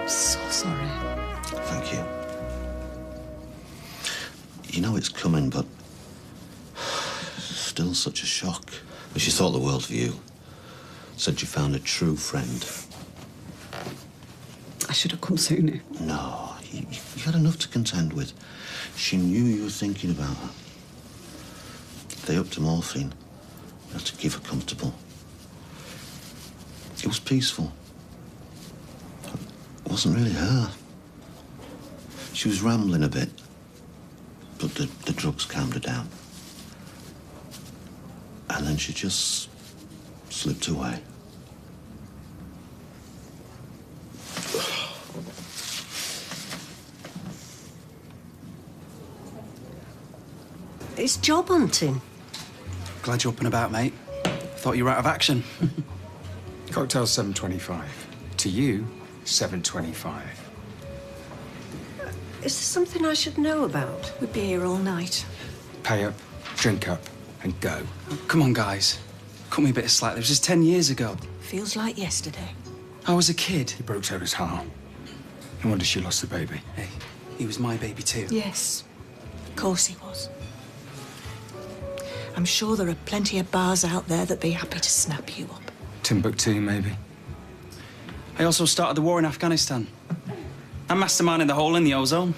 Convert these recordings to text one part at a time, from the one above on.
I'm so sorry. Thank you. You know it's coming, but still such a shock. She thought the world of you. Said you found a true friend. I should have come sooner. No, you had enough to contend with. She knew you were thinking about her. They upped her morphine. You had to keep her comfortable. It was peaceful. It wasn't really her. She was rambling a bit, but the drugs calmed her down. And then she just slipped away. It's job hunting. Glad you're up and about, mate. Thought you were out of action. Cocktail 7.25. To you, 7.25. Is there something I should know about? We'd be here all night. Pay up, drink up, and go. Oh, come on, guys. Cut me a bit of slack. It was just 10 years ago. Feels like yesterday. I was a kid. You broke Sarah's heart. No wonder she lost the baby. Hey, he was my baby too. Yes, of course he was. I'm sure there are plenty of bars out there that'd be happy to snap you up. Timbuktu, maybe. I also started the war in Afghanistan. I'm masterminding the hole in the ozone.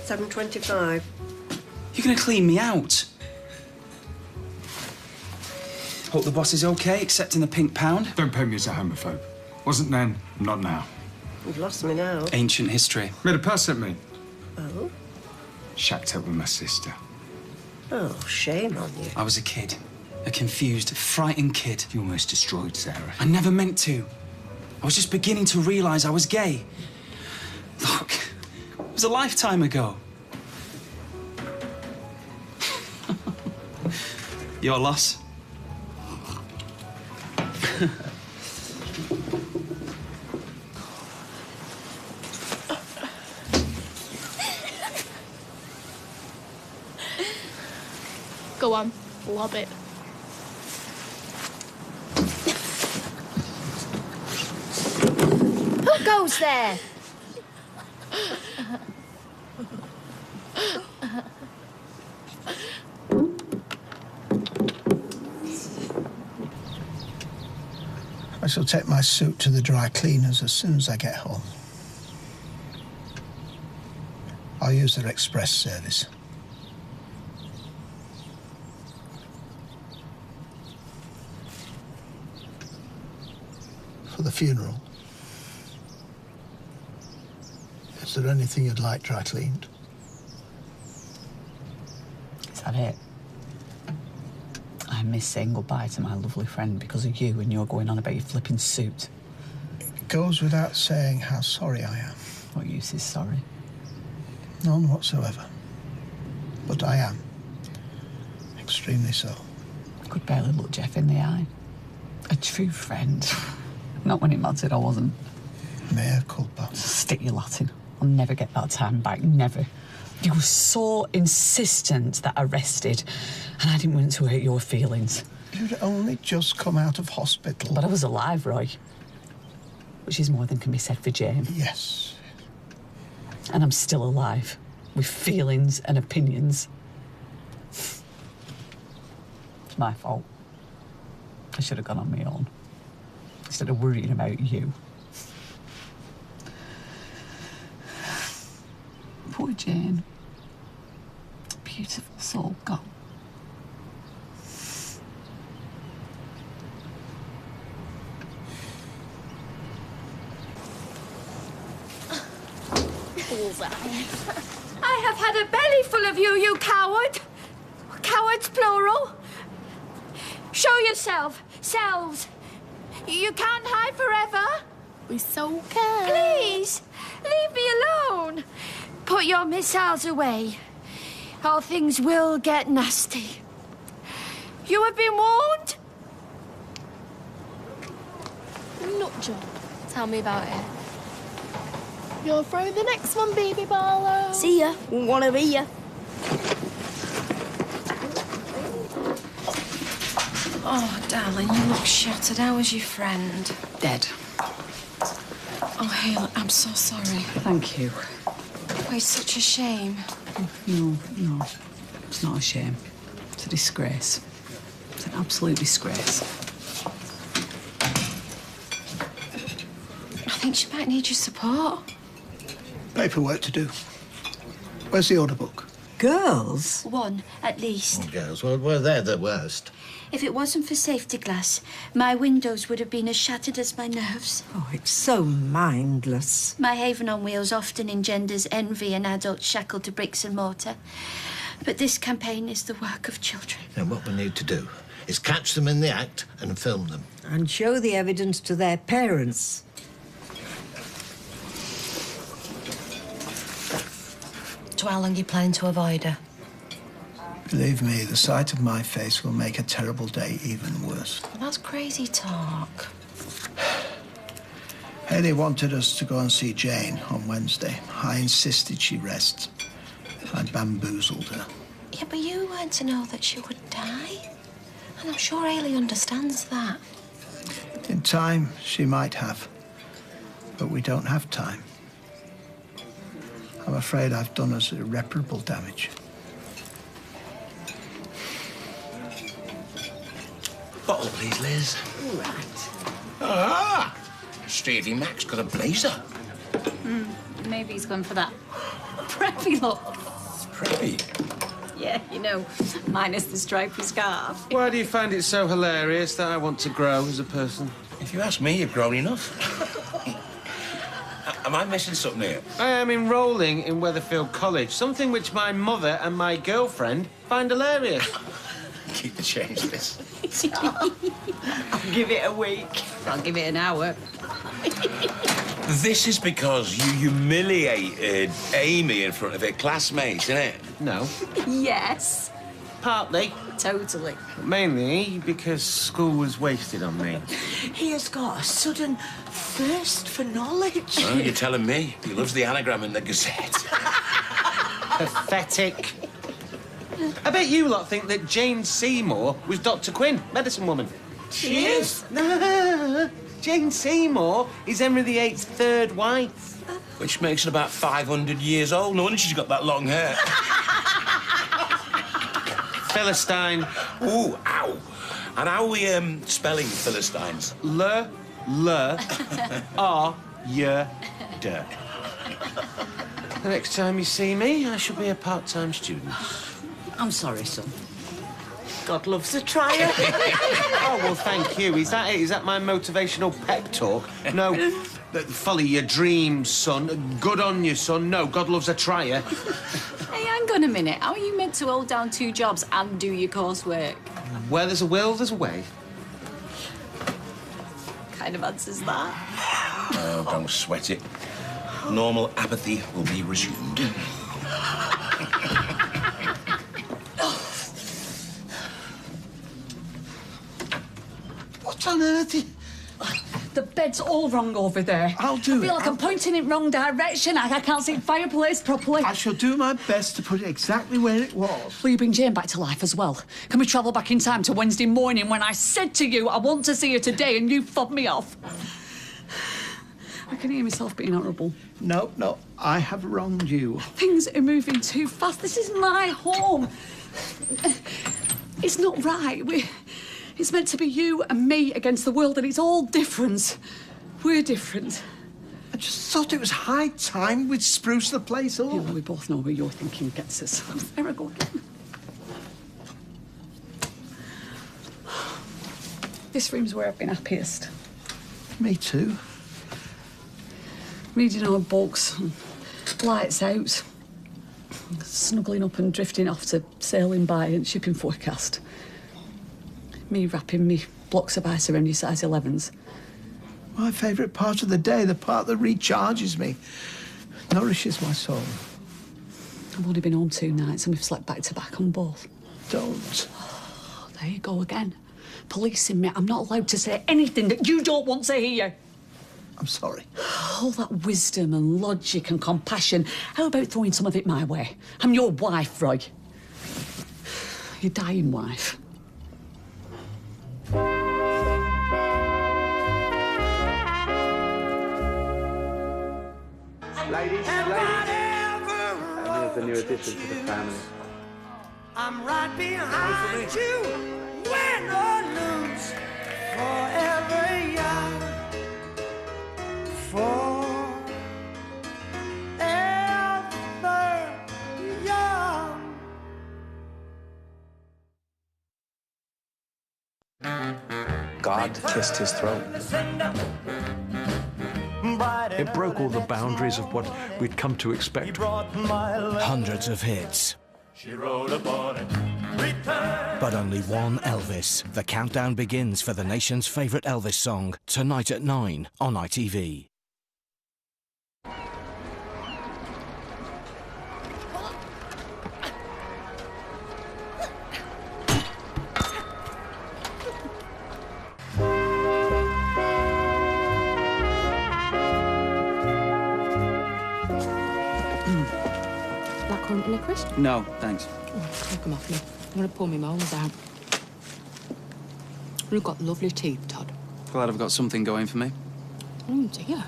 7.25. You're gonna clean me out. Hope the boss is okay, accepting the pink pound. Don't paint me as a homophobe. Wasn't then, not now. You've lost me now. Ancient history. Made a pass at me. Oh? Shacked up with my sister. Oh, shame on you. I was a kid. A confused, frightened kid. You almost destroyed Sarah. I never meant to. I was just beginning to realise I was gay. Look, it was a lifetime ago. Your loss. Go on, lob it. Who goes there? I shall take my suit to the dry cleaners as soon as I get home. I'll use their express service. For the funeral, is there anything you'd like dry cleaned? Is that it? I miss saying goodbye to my lovely friend because of you, and you're going on about your flipping suit. It goes without saying how sorry I am. What use is sorry? None whatsoever. But I am. Extremely so. I could barely look Jeff in the eye. A true friend. Not when it mattered, I wasn't. Mea culpa. Stick your Latin. I'll never get that time back, never. You were so insistent that I rested, and I didn't want to hurt your feelings. You'd only just come out of hospital. But I was alive, Roy. Which is more than can be said for Jane. Yes. And I'm still alive, with feelings and opinions. It's my fault. I should have gone on my own, instead of worrying about you. Poor Jane. Beautiful soul gone. I have had a belly full of you, you coward. Cowards, plural. Show yourself, selves. You can't hide forever. We so can. Please, leave me alone. Put your missiles away. Or things will get nasty. You have been warned? Nut job. Tell me about it. You'll throw the next one, baby Barlow. See ya. Wanna be ya. Oh, darling, you look shattered. How was your friend? Dead. Oh, Hale, I'm so sorry. Thank you. Oh, it's such a shame. No, it's not a shame. It's a disgrace. It's an absolute disgrace. I think she might need your support. Paperwork to do. Where's the order book? Girls? One, at least. Oh, girls, well, they're the worst. If it wasn't for safety glass, my windows would have been as shattered as my nerves. Oh, it's so mindless. My haven on wheels often engenders envy in adults shackled to bricks and mortar. But this campaign is the work of children. And what we need to do is catch them in the act and film them. And show the evidence to their parents. So how long are you planning to avoid her? Believe me, the sight of my face will make a terrible day even worse. Well, that's crazy talk. Haley wanted us to go and see Jane on Wednesday. I insisted she rest. I bamboozled her. Yeah, but you weren't to know that she would die. And I'm sure Haley understands that. In time, she might have. But we don't have time. I'm afraid I've done us irreparable damage. Bottle, please, Liz. Right. Ah! Stevie Mac's got a blazer. Maybe he's gone for that preppy look. Preppy. Yeah, you know, minus the stripy scarf. Why do you find it so hilarious that I want to grow as a person? If you ask me, you've grown enough. Am I missing something here? I am enrolling in Weatherfield College, something which my mother and my girlfriend find hilarious. Keep the change, Liz. I'll give it a week. I'll give it an hour. This is because you humiliated Amy in front of her classmates, isn't it? No. Yes. Partly. Totally. Mainly because school was wasted on me. He has got a sudden thirst for knowledge. Well, you're telling me. He loves the anagram in the Gazette. Pathetic. I bet you lot think that Jane Seymour was Dr. Quinn, medicine woman. She is? No. Jane Seymour is Henry VIII's third wife. Which makes her about 500 years old. No wonder she's got that long hair. Philistine. Ooh, ow. And how are we spelling Philistines? R, Y, D. The next time you see me, I shall be a part-time student. I'm sorry, son. God loves a trier. Oh, well, thank you. Is that it? Is that my motivational pep talk? No, follow your dreams, son. Good on you, son. No, God loves a trier. Hey, hang on a minute. How are you meant to hold down 2 jobs and do your coursework? Where there's a will, there's a way. Kind of answers that. Oh, don't sweat it. Normal apathy will be resumed. What on earth? The bed's all wrong over there. I'll do I feel like I'm pointing in wrong direction. I can't see the fireplace properly. I shall do my best to put it exactly where it was. Will you bring Jane back to life as well? Can we travel back in time to Wednesday morning when I said to you I want to see her today and you fobbed me off? I can hear myself being horrible. No, I have wronged you. Things are moving too fast. This is my home. It's not right. It's meant to be you and me against the world, and it's all different. We're different. I just thought it was high time we'd spruce the place up. Yeah, well, we both know where your thinking gets us. There I go again. This room's where I've been happiest. Me too. Reading our books, lights out, snuggling up and drifting off to sailing by and shipping forecast. Me wrapping me blocks of ice around your size 11s. My favourite part of the day, the part that recharges me, nourishes my soul. I've only been home 2 nights and we've slept back to back on both. Don't. Oh, there you go again. Policing me. I'm not allowed to say anything that you don't want to hear. I'm sorry. All that wisdom and logic and compassion, how about throwing some of it my way? I'm your wife, Roy. Your dying wife. different to the family. I'm right behind you, win or lose, forever young, forever young. God kissed his throat. It broke all the boundaries of what we'd come to expect. Hundreds of hits. She wrote upon it. But only one Elvis. The countdown begins for the nation's favourite Elvis song, tonight at 9 on ITV. Blackcurrant licorice? No, thanks. Oh, take them off me. I'm going to pull my moles out. You've got lovely teeth, Todd. Glad I've got something going for me. Oh, dear.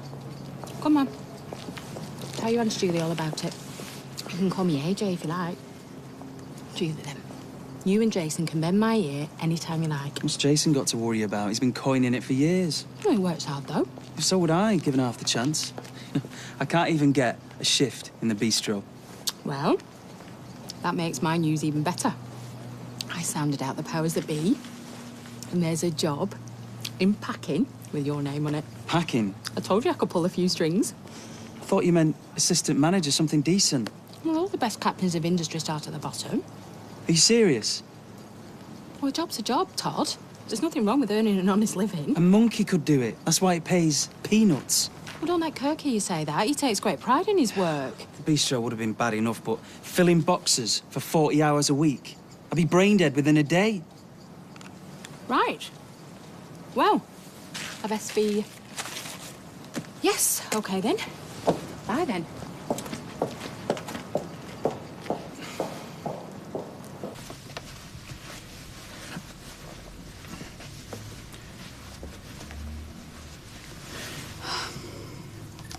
Come on. Tell your Aunt Julie all about it. You can call me AJ if you like. Julie, then. You and Jason can bend my ear anytime you like. What's Jason got to worry about? He's been coining it for years. Oh, he works hard, though. So would I, given half the chance. I can't even get a shift in the bistro. Well, that makes my news even better. I sounded out the powers that be, and there's a job in packing with your name on it. Packing? I told you I could pull a few strings. I thought you meant assistant manager, something decent. Well, all the best captains of industry start at the bottom. Are you serious? Well, a job's a job, Todd. There's nothing wrong with earning an honest living. A monkey could do it. That's why it pays peanuts. Well, don't let Kirk hear you say that. He takes great pride in his work. The bistro would have been bad enough, but filling boxes for 40 hours a week, I'd be brain dead within a day. Right. Well, I best be... Yes, OK then. Bye then.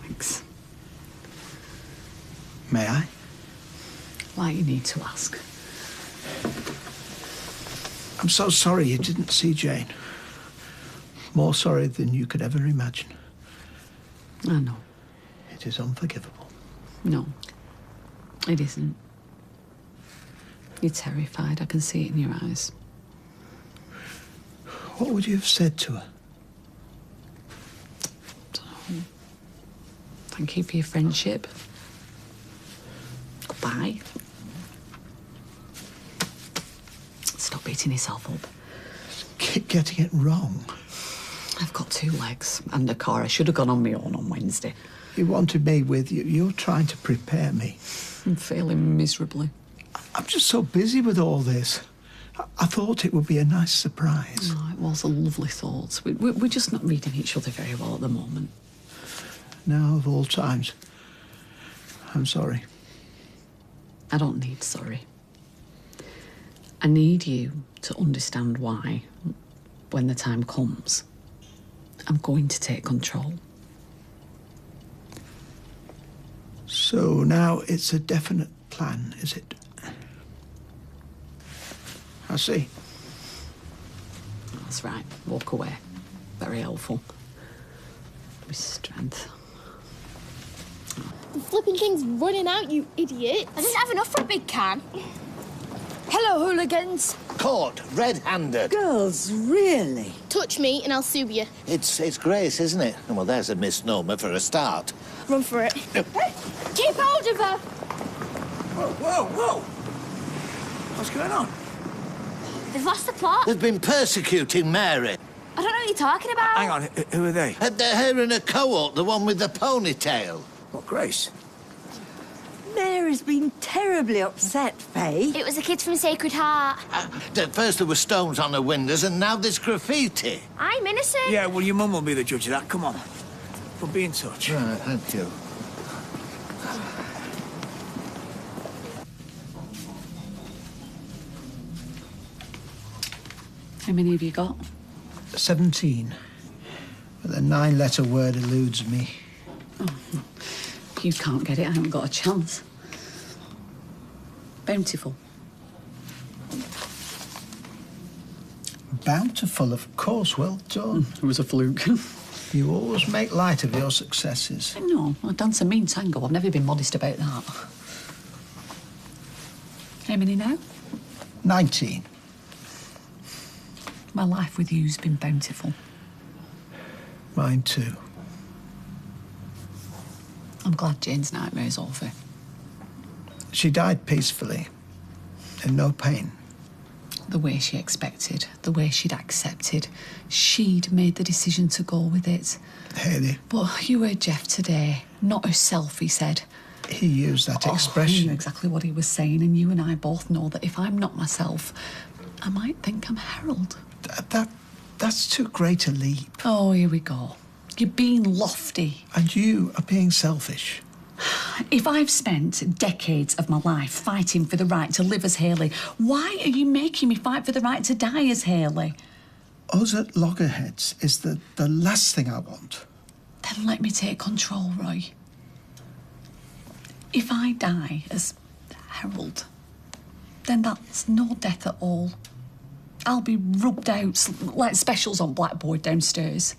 Thanks. May I? Why you need to ask. I'm so sorry you didn't see Jane. More sorry than you could ever imagine. I know. It is unforgivable. No, it isn't. You're terrified. I can see it in your eyes. What would you have said to her? Thank you for your friendship. Goodbye. Stop beating yourself up. Keep getting it wrong. I've got 2 legs and a car. I should have gone on my own on Wednesday. You wanted me with you. You're trying to prepare me. I'm failing miserably. I'm just so busy with all this. I thought it would be a nice surprise. Oh, it was a lovely thought. We're just not reading each other very well at the moment. Now, of all times, I'm sorry. I don't need sorry. I need you to understand why, when the time comes, I'm going to take control. So now it's a definite plan, is it? I see. That's right. Walk away. Very helpful. With strength. The flipping thing's running out, you idiot. I didn't have enough for a big can. Hello, hooligans. Caught red-handed. Girls, really? Touch me and I'll sue you. It's Grace, isn't it? Well, there's a misnomer for a start. Run for it. Keep hold of her. Whoa. What's going on? They've lost the plot. They've been persecuting Mary. I don't know what you're talking about. Hang on, who are they? Had her in a cohort, the one with the ponytail. What, Grace? Mary's been terribly upset, Faye. It was the kids from Sacred Heart. At first there were stones on her windows, and now there's graffiti. I'm innocent. Yeah, well, your mum will be the judge of that. Come on. We'll be in touch. Right, thank you. How many have you got? 17. But the 9-letter word eludes me. Oh, you can't get it. I haven't got a chance. Bountiful. Bountiful, of course. Well done. It was a fluke. You always make light of your successes. No, I dance a mean tango. I've never been modest about that. How many now? 19. My life with you's been bountiful. Mine too. I'm glad Jane's nightmare's over. She died peacefully, in no pain. The way she expected, the way she'd accepted. She'd made the decision to go with it. Hayley. But you heard Jeff today. Not herself, he said. He used that He expression. knew exactly what he was saying, and you and I both know that if I'm not myself, I might think I'm Harold. That's too great a leap. Oh, here we go. You're being lofty. And you are being selfish. If I've spent decades of my life fighting for the right to live as Hayley, why are you making me fight for the right to die as Hayley? Us at Loggerheads is the last thing I want. Then let me take control, Roy. If I die as Harold, then that's no death at all. I'll be rubbed out like specials on blackboard downstairs.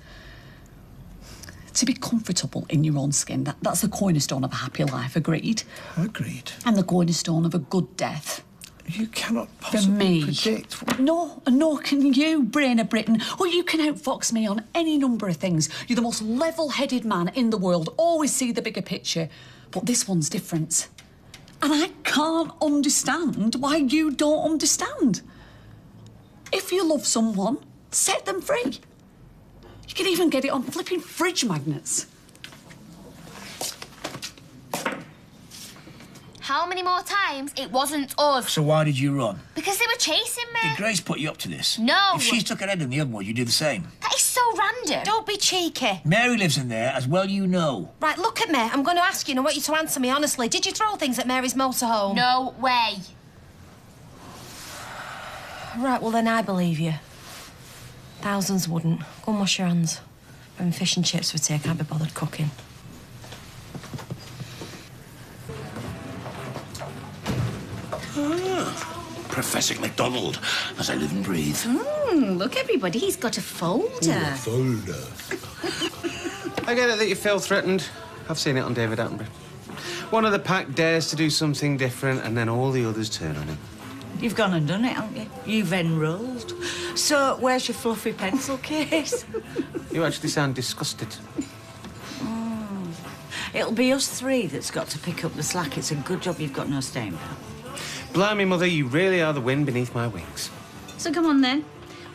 To be comfortable in your own skin, that's the cornerstone of a happy life, agreed? Agreed. And the cornerstone of a good death. You cannot possibly predict. No, nor can you, Brain of Britain. Or you can outfox me on any number of things. You're the most level-headed man in the world, always see the bigger picture. But this one's different. And I can't understand why you don't understand. If you love someone, set them free. You can even get it on flipping fridge magnets. How many more times? It wasn't us. So why did you run? Because they were chasing me. Did Grace put you up to this? No. If she took her head in the other one, you do the same. That is so random. Don't be cheeky. Mary lives in there, as well you know. Right, look at me. I'm going to ask you, and I want you to answer me honestly. Did you throw things at Mary's motorhome? No way. Right, well then I believe you. Thousands wouldn't. Go and wash your hands. Having fish and chips for tea, I can't be bothered cooking. Professor MacDonald, as I live and breathe. Look, everybody, he's got a folder. Folder. I get it that you feel threatened. I've seen it on David Attenborough. One of the pack dares to do something different, and then all the others turn on him. You've gone and done it, haven't you? You've enrolled. So, where's your fluffy pencil case? You actually sound disgusted. It'll be us three that's got to pick up the slack. It's a good job you've got no staying power. Blimey, Mother, you really are the wind beneath my wings. So come on, then.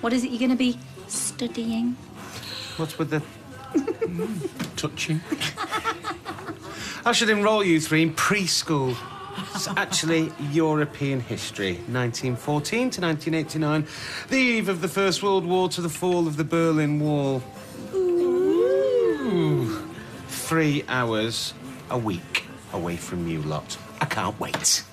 What is it you're going to be studying? What's with the... touching? I should enrol you three in preschool. It's actually European history, 1914 to 1989, the eve of the First World War to the fall of the Berlin Wall. Ooh. 3 hours a week away from you lot. I can't wait.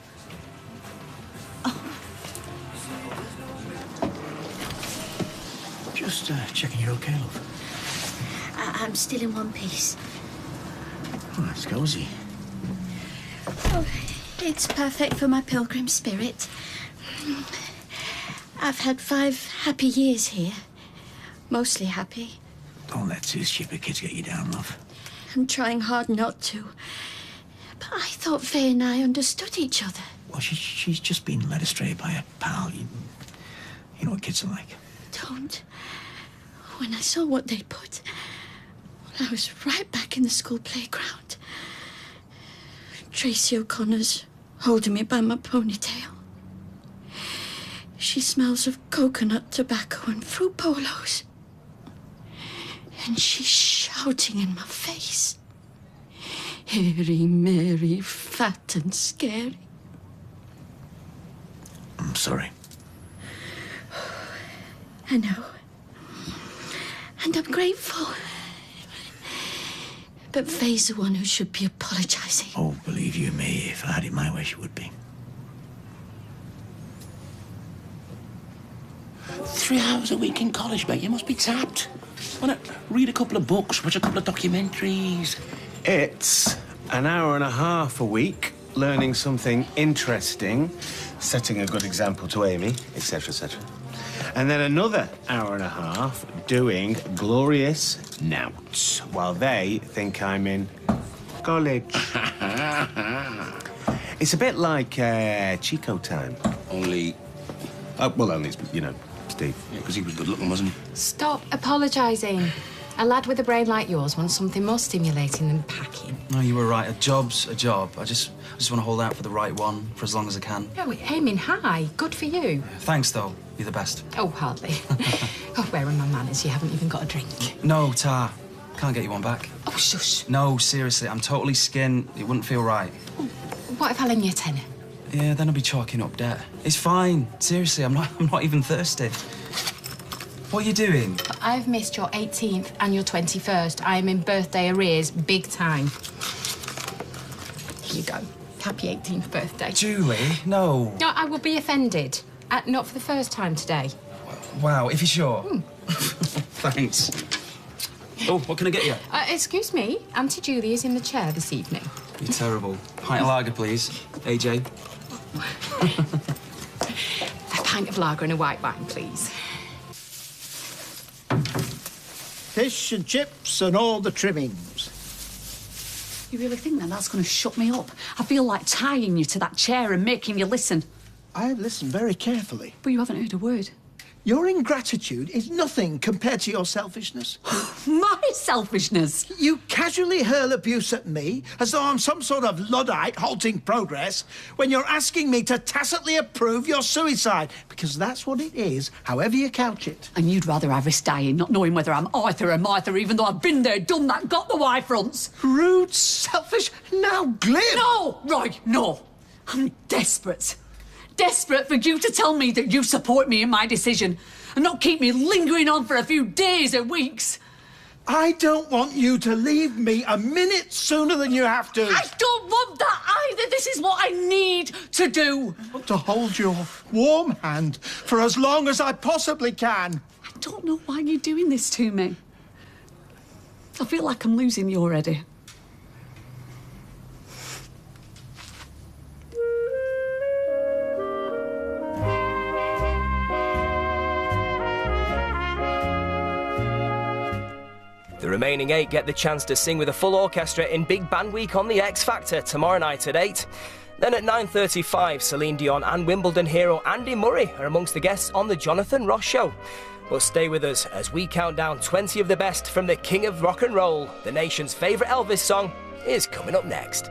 Just checking you're okay, love. I'm still in one piece. Oh, it's cosy. Oh, it's perfect for my pilgrim spirit. I've had 5 happy years here. Mostly happy. Don't let two stupid kids get you down, love. I'm trying hard not to. But I thought Faye and I understood each other. Well, she's just been led astray by a pal. You know what kids are like. Don't. When I saw what they'd put, I was right back in the school playground. Tracy O'Connor's holding me by my ponytail. She smells of coconut tobacco and fruit polos. And she's shouting in my face. Hairy, Mary, fat and scary. I'm sorry. I know. And I'm grateful. But Faye's the one who should be apologising. Oh, believe you me, if I had it my way, she would be. 3 hours a week in college, mate. You must be tapped. Why not read a couple of books, watch a couple of documentaries? It's an hour and a half a week learning something interesting, setting a good example to Amy, etc., etc. And then another hour and a half doing glorious noughts while they think I'm in college. It's a bit like Chico time. Only... only it's, Steve. Yeah, because he was good looking, wasn't he? Stop apologising. A lad with a brain like yours wants something more stimulating than packing. No, you were right. A job's a job. I just want to hold out for the right one for as long as I can. No, aiming high. Good for you. Thanks, though. You're the best. Oh, hardly. Oh, where are my manners? You haven't even got a drink. No, Tar. Can't get you one back. Oh, shush. No, seriously. I'm totally skinned. It wouldn't feel right. What if I lend you a tenner? Yeah, then I'll be chalking up debt. It's fine. Seriously, I'm not even thirsty. What are you doing? I've missed your 18th and your 21st. I am in birthday arrears, big time. Here you go. Happy 18th birthday. Julie, no. No, I will be offended. Not for the first time today. Wow, if you're sure. Thanks. Oh, what can I get you? Excuse me, Auntie Julie is in the chair this evening. You're terrible. Pint of lager, please. AJ. A pint of lager and a white wine, please. Fish and chips and all the trimmings. You really think that's going to shut me up? I feel like tying you to that chair and making you listen. I have listened very carefully. But you haven't heard a word. Your ingratitude is nothing compared to your selfishness. My selfishness? You casually hurl abuse at me as though I'm some sort of Luddite halting progress when you're asking me to tacitly approve your suicide, because that's what it is, however you couch it. And you'd rather I risk dying not knowing whether I'm Arthur or Martha, even though I've been there, done that, got the Y-fronts. Rude, selfish, now glib. No, right, no. I'm desperate. Desperate for you to tell me that you support me in my decision and not keep me lingering on for a few days or weeks. I don't want you to leave me a minute sooner than you have to. I don't want that either. This is what I need to do. I want to hold your warm hand for as long as I possibly can. I don't know why you're doing this to me. I feel like I'm losing you already. The remaining 8 get the chance to sing with a full orchestra in Big Band Week on the X Factor tomorrow night at 8. Then at 9:35, Celine Dion and Wimbledon hero Andy Murray are amongst the guests on The Jonathan Ross Show. But stay with us as we count down 20 of the best from the King of Rock and Roll. The nation's favourite Elvis song is coming up next.